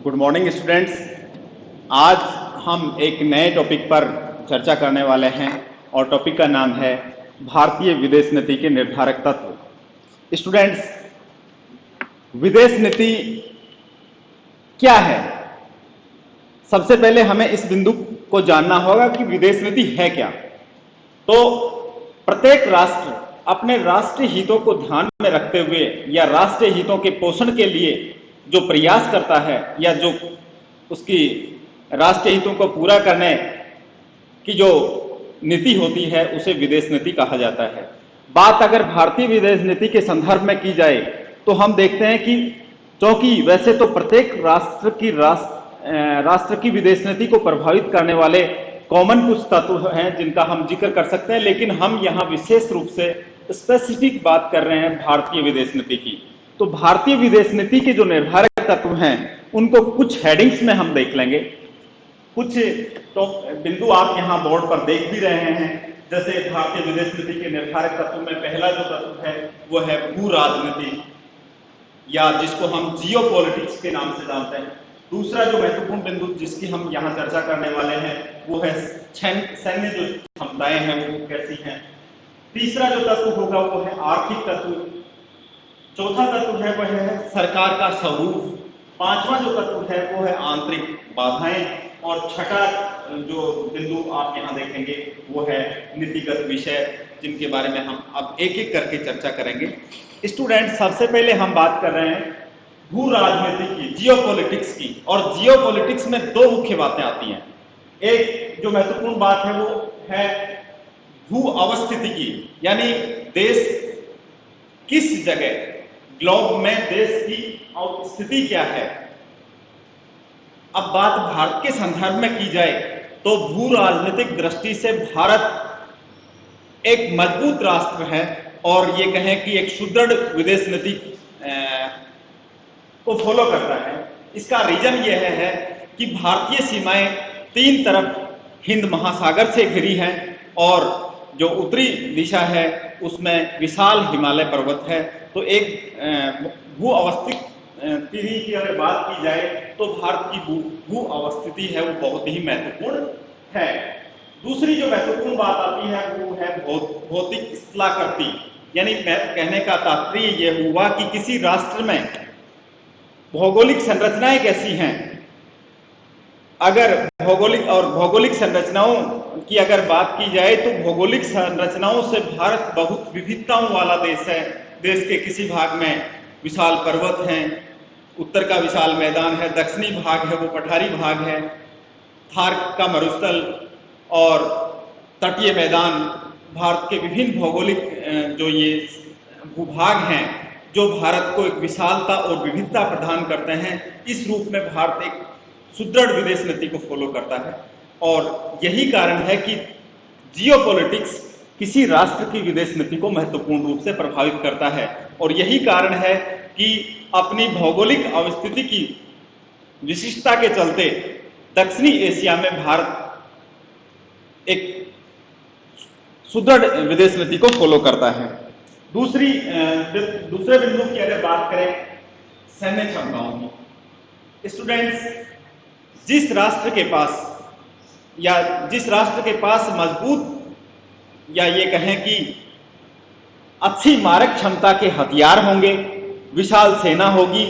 Good morning students. आज हम एक नए टॉपिक पर चर्चा करने वाले हैं और टॉपिक का नाम है भारतीय विदेश नीति के निर्धारक तत्व। स्टूडेंट्स, विदेश नीति क्या है? सबसे पहले हमें इस बिंदु को जानना होगा कि विदेश नीति है क्या। तो प्रत्येक राष्ट्र अपने राष्ट्रीय हितों को ध्यान में रखते हुए या राष्ट्रीय हितों के पोषण के लिए जो प्रयास करता है या जो उसकी राष्ट्रीय हितों को पूरा करने की जो नीति होती है उसे विदेश नीति कहा जाता है। बात अगर भारतीय विदेश नीति के संदर्भ में की जाए तो हम देखते हैं कि क्योंकि वैसे तो प्रत्येक राष्ट्र की विदेश नीति को प्रभावित करने वाले कॉमन कुछ तत्व हैं जिनका हम जिक्र कर सकते हैं, लेकिन हम यहाँ विशेष रूप से स्पेसिफिक बात कर रहे हैं भारतीय विदेश नीति की। तो भारतीय विदेश नीति के जो निर्धारक तत्व हैं उनको कुछ हेडिंग्स में हम देख लेंगे। कुछ तो बिंदु आप यहाँ बोर्ड पर देख भी रहे हैं। जैसे भारतीय विदेश नीति के निर्धारक तत्व में पहला जो तत्व है वो है भू राजनीति, या जिसको हम जियो पॉलिटिक्स के नाम से जानते हैं। दूसरा जो महत्वपूर्ण बिंदु जिसकी हम यहाँ चर्चा करने वाले हैं वो है सैन्य जो क्षमताएं हैं वो कैसी हैं। तीसरा जो तत्व होगा वो है आर्थिक तत्व। चौथा तत्व है वह है सरकार का स्वरूप। पांचवा जो तत्व है वो है आंतरिक बाधाएं, और छठा जो बिंदु आप यहाँ देखेंगे वो है नीतिगत विषय, जिनके बारे में हम अब एक एक करके चर्चा करेंगे। स्टूडेंट, सबसे पहले हम बात कर रहे हैं भू राजनीति की, जियोपॉलिटिक्स की। और जियोपॉलिटिक्स में दो मुख्य बातें आती हैं। एक जो महत्वपूर्ण बात है वो है भू अवस्थिति की, यानी देश किस जगह ग्लोब में देश की स्थिति क्या है। अब बात भारत के संदर्भ में की जाए तो भू राजनीतिक दृष्टि से भारत एक मजबूत राष्ट्र है और ये कहें कि एक सुदृढ़ विदेश नीति को फॉलो करता है। इसका रीजन यह है कि भारतीय सीमाएं तीन तरफ हिंद महासागर से घिरी हैं और जो उत्तरी दिशा है उसमें विशाल हिमालय पर्वत है। तो एक भू अवस्थित की अगर बात की जाए तो भारत की भू अवस्थिति है वो बहुत ही महत्वपूर्ण है। दूसरी जो महत्वपूर्ण बात आती है वो है भौतिक स्थलाकृति, यानी कहने का तात्पर्य यह हुआ कि किसी राष्ट्र में भौगोलिक संरचनाएं कैसी हैं। अगर भौगोलिक संरचनाओं की अगर बात की जाए तो भौगोलिक संरचनाओं से भारत बहुत विविधताओं वाला देश है। देश के किसी भाग में विशाल पर्वत हैं, उत्तर का विशाल मैदान है, दक्षिणी भाग है वो पठारी भाग है, थार का मरुस्थल और तटीय मैदान। भारत के विभिन्न भौगोलिक जो ये भूभाग हैं जो भारत को एक विशालता और विविधता प्रदान करते हैं। इस रूप में भारत एक सुदृढ़ विदेश नीति को फॉलो करता है और यही कारण है कि जियोपॉलिटिक्स किसी राष्ट्र की विदेश नीति को महत्वपूर्ण रूप से प्रभावित करता है। और यही कारण है कि अपनी भौगोलिक अवस्थिति की विशिष्टता के चलते दक्षिणी एशिया में भारत एक सुदृढ़ विदेश नीति को फॉलो करता है। दूसरे बिंदु की अगर बात करें सैन्य क्षमताओं की। स्टूडेंट्स, जिस राष्ट्र के पास मजबूत या ये कहें कि अच्छी मारक क्षमता के हथियार होंगे, विशाल सेना होगी,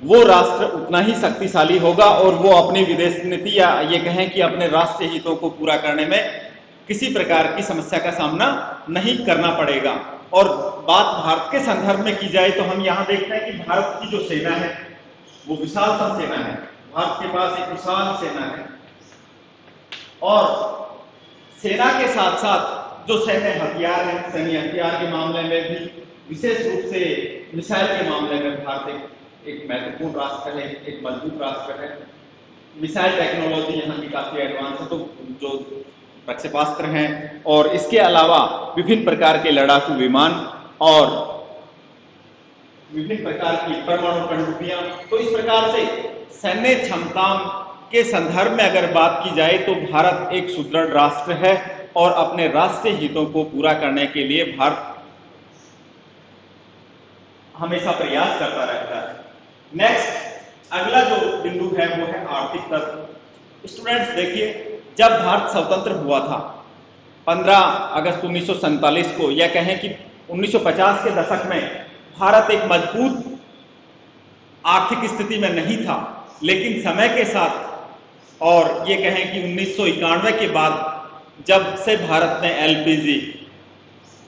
वो राष्ट्र उतना ही शक्तिशाली होगा और वो अपनी विदेश नीति या ये कहें कि अपने राष्ट्रीय हितों को पूरा करने में किसी प्रकार की समस्या का सामना नहीं करना पड़ेगा। और बात भारत के संदर्भ में की जाए तो हम यहाँ देखते हैं कि भारत की जो सेना है वो विशाल सेना है। भारत के पास एक विशाल सेना है और सेना के साथ साथ जो सैन्य हथियार है, सैन्य हथियार के मामले में भी विशेष रूप से मिसाइल के मामले में भारत एक महत्वपूर्ण राष्ट्र है, एक मजबूत राष्ट्र है। मिसाइल टेक्नोलॉजी यहाँ की काफी एडवांस है। तो जो प्रक्षेपास्त्र हैं और इसके अलावा विभिन्न प्रकार के लड़ाकू विमान और विभिन्न प्रकार की परमाणु पनडुब्बियां। तो इस प्रकार से सैन्य क्षमताओं के संदर्भ में अगर बात की जाए तो भारत एक सुदृढ़ राष्ट्र है और अपने राष्ट्रीय हितों को पूरा करने के लिए भारत हमेशा प्रयास करता रहता है। नेक्स्ट, अगला जो बिंदु है वो है आर्थिक तत्व। स्टूडेंट्स देखिए, जब भारत स्वतंत्र हुआ था 15 अगस्त 1947 को, या कहें कि 1950 के दशक में, भारत एक मजबूत आर्थिक स्थिति में नहीं था, लेकिन समय के साथ और ये कहें कि 1991 के बाद जब से भारत ने एलपीजी,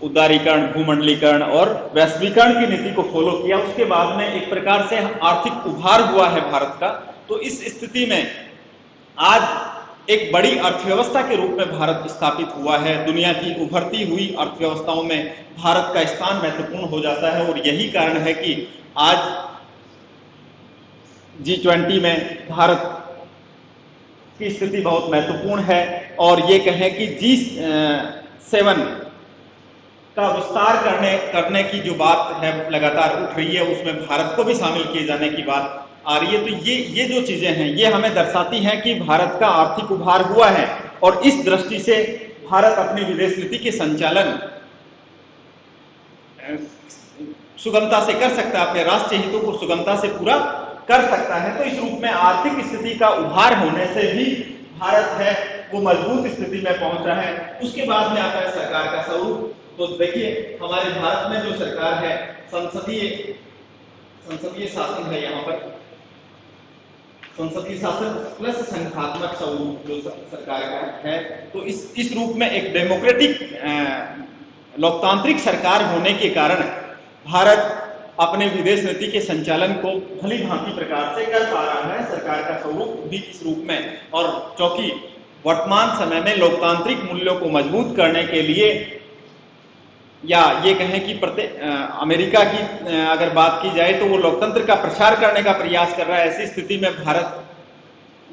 उदारीकरण, भूमंडलीकरण और वैश्वीकरण की नीति को फॉलो किया, उसके बाद में एक प्रकार से आर्थिक उभार हुआ है भारत का। तो इस स्थिति में आज एक बड़ी अर्थव्यवस्था के रूप में भारत स्थापित हुआ है। दुनिया की उभरती हुई अर्थव्यवस्थाओं में भारत का स्थान महत्वपूर्ण हो जाता है, और यही कारण है कि आज G20 में भारत की स्थिति बहुत महत्वपूर्ण है। और ये कहें कि G7 का विस्तार करने की जो बात है लगातार उठ रही है, उसमें भारत को भी शामिल किए जाने की बात आ रही है। तो ये जो चीजें हैं ये हमें दर्शाती हैं कि भारत का आर्थिक उभार हुआ है, और इस दृष्टि से भारत अपनी विदेश नीति के संचालन सुगमता से कर सकता है, अपने राष्ट्रीय हितों को सुगमता से पूरा कर सकता है। तो इस रूप में आर्थिक स्थिति का उभार होने से भी भारत है वो मजबूत स्थिति में पहुंच रहा है। उसके बाद में आता है सरकार का स्वरूप। तो देखिए, हमारे भारत में जो सरकार है, संसदीय शासन है, यहाँ पर संसदीय शासन प्लस संघात्मक स्वरूप जो सरकार का है। तो इस रूप में एक डेमोक्रेटिक लोकतांत्रिक सरकार होने के कारण भारत अपने विदेश नीति के संचालन को भली भांति प्रकार से कर पा रहा है। सरकार का स्वरूप भी इस रूप में, और क्योंकि वर्तमान समय में लोकतांत्रिक मूल्यों को मजबूत करने के लिए, या ये कहें कि अमेरिका की अगर बात की जाए तो वो लोकतंत्र का प्रसार करने का प्रयास कर रहा है। ऐसी स्थिति में भारत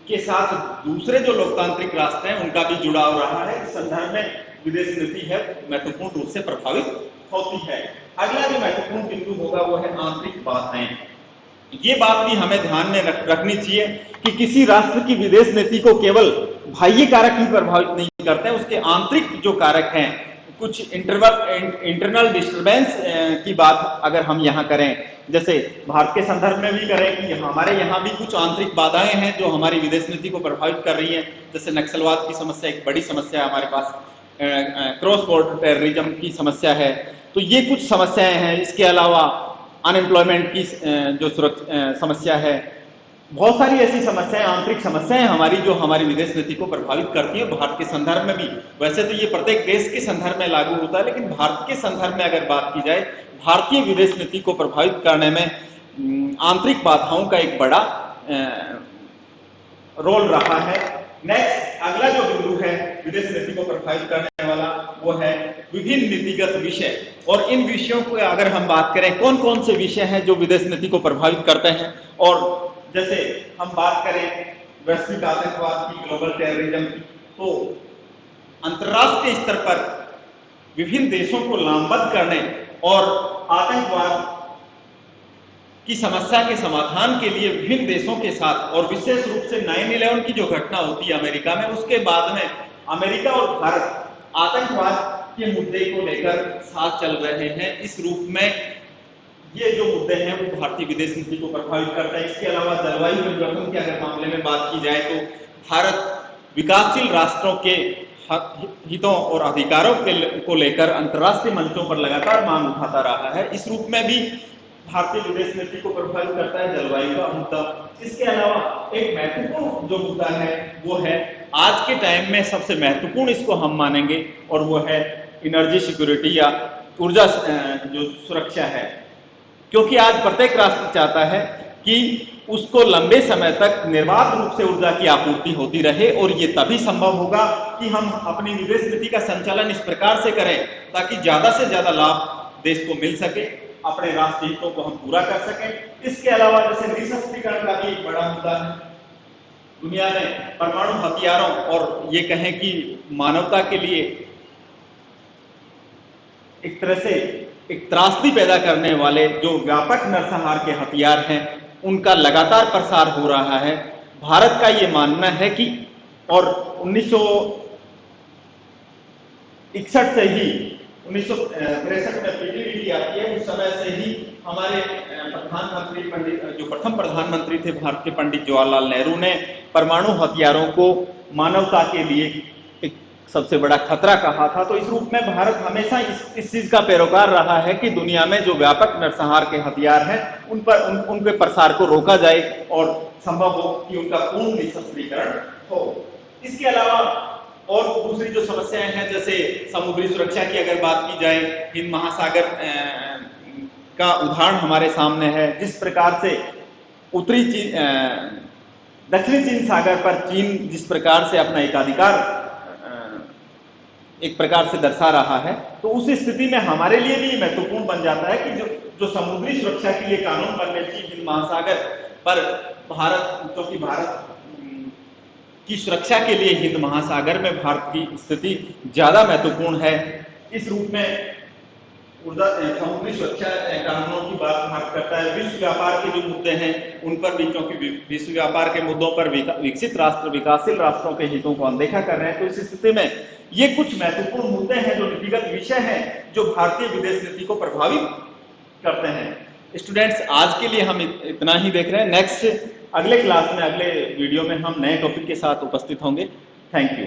के साथ दूसरे जो लोकतांत्रिक राष्ट्र हैं उनका भी जुड़ाव रहा है। इस संदर्भ में विदेश नीति है महत्वपूर्ण रूप से प्रभावित होती है। अगला जो महत्वपूर्ण बिंदु होगा वो है आंतरिक बाधाएं। ये बात भी हमें ध्यान में रखनी चाहिए कि किसी राष्ट्र की विदेश नीति को केवल बाह्य कारक ही प्रभावित नहीं करते हैं, उसके आंतरिक जो कारक हैं, कुछ इंटरनल डिस्टर्बेंस की बात अगर हम यहाँ करें, जैसे भारत के संदर्भ में भी करें कि हमारे यहाँ भी कुछ आंतरिक बाधाएं हैं जो हमारी विदेश नीति को प्रभावित कर रही हैं। जैसे नक्सलवाद की समस्या एक बड़ी समस्या है हमारे पास, क्रॉस बॉर्डर टेररिज्म की समस्या है। तो ये कुछ समस्याएं हैं। इसके अलावा अनएम्प्लॉयमेंट की जो समस्या है, बहुत सारी ऐसी समस्याएं, आंतरिक समस्याएं हमारी जो हमारी विदेश नीति को प्रभावित करती है। भारत के संदर्भ में भी, वैसे तो ये प्रत्येक देश के संदर्भ में लागू होता है, लेकिन भारत के संदर्भ में अगर बात की जाए, भारतीय विदेश नीति को प्रभावित करने में आंतरिक बाधाओं का एक बड़ा रोल रहा है। नेक्स्ट, अगला जो बिंदु है विदेश नीति को प्रभावित करने वाला, वो है विभिन्न नीतिगत विषय। और इन विषयों को अगर हम बात करें, कौन कौन से विषय हैं जो विदेश नीति को प्रभावित करते हैं, और जैसे हम बात करें वैश्विक आतंकवाद की, ग्लोबल टेररिज्म की, तो अंतर्राष्ट्रीय स्तर पर विभिन्न देशों को लामबंद करने और आतंकवाद की समस्या के समाधान के लिए विभिन्न देशों के साथ, और विशेष रूप से 9/11 की जो घटना होती है अमेरिका में, उसके बाद में अमेरिका और भारत आतंकवाद के मुद्दे को लेकर साथ चल रहे हैं। इस रूप में ये जो मुद्दे हैं वो भारतीय विदेश नीति को प्रभावित करता है। इसके अलावा जलवायु परिवर्तन के अगर मामले में बात की जाए तो भारत विकासशील राष्ट्रों के हितों और अधिकारों को लेकर अंतर्राष्ट्रीय मंचों पर लगातार मांग उठाता रहा है। इस रूप में भी भारतीय विदेश नीति को प्रभावित करता है जलवायु का मुद्दा। इसके अलावा एक महत्वपूर्ण जो मुद्दा है वो है आज के टाइम में सबसे महत्वपूर्ण, इसको हम मानेंगे, और वो है एनर्जी सिक्योरिटी या ऊर्जा जो सुरक्षा है। क्योंकि आज प्रत्येक राष्ट्र चाहता है कि उसको लंबे समय तक निर्बाध रूप से ऊर्जा की आपूर्ति होती रहे, और ये तभी संभव होगा कि हम अपनी विदेश नीति का संचालन इस प्रकार से करें ताकि ज्यादा से ज्यादा लाभ देश को मिल सके, अपने राष्ट्रीय हितों को हम पूरा कर सकें। इसके अलावा जैसे निःशस्त्रीकरण का भी एक बड़ा मुद्दा है। दुनिया में परमाणु हथियारों और ये कहें कि मानवता के लिए एक तरह से एक त्रासदी पैदा करने वाले जो व्यापक नरसंहार के हथियार हैं, उनका लगातार प्रसार हो रहा है। भारत का ये मानना है कि, और 1961 से ही 1963 में पीडीडीटी आती है, उस समय से ही हमारे प्रधानमंत्री जो प्रथम प्रधानमंत्री थे भारत के, पंडित जवाहरलाल नेहरू ने परमाणु हथियारों को मानवता के लिए एक सबसे बड़ा खतरा कहा था। तो इस रूप में भारत हमेशा इस चीज का पैरोकार रहा है कि दुनिया में जो व्यापक नरसंहार के हथियार हैं उनके प्रसार को रोका जाए और संभव हो कि उनका पूर्ण निशस्त्रीकरण हो। इसके अलावा और दूसरी जो समस्याएं हैं, जैसे समुद्री सुरक्षा की अगर बात की जाए, हिंद महासागर का उदाहरण हमारे सामने है। जिस प्रकार से दक्षिणी चीन सागर पर चीन जिस प्रकार से अपना एकाधिकार एक प्रकार से दर्शा रहा है, तो उस स्थिति में हमारे लिए भी महत्वपूर्ण बन जाता है कि जो समुद्री सुरक्षा के लिए कानून बनने चाहिए हिंद महासागर पर, क्योंकि भारत की सुरक्षा के लिए हिंद महासागर में भारत की स्थिति ज्यादा महत्वपूर्ण है। इस रूप में समुद्री सुरक्षा कानूनों की बात भारत करता है। विश्व व्यापार के जो मुद्दे हैं उन पर भी, क्योंकि विश्व व्यापार के मुद्दों पर विकसित राष्ट्र विकासशील राष्ट्रों के हितों को अनदेखा कर रहे हैं। तो इस स्थिति में ये कुछ महत्वपूर्ण मुद्दे हैं, जो नीतिगत विषय हैं, जो भारतीय विदेश नीति को प्रभावित करते हैं। स्टूडेंट्स, आज के लिए हम इतना ही देख रहे हैं। नेक्स्ट अगले क्लास में, अगले वीडियो में हम नए टॉपिक के साथ उपस्थित होंगे। Thank you.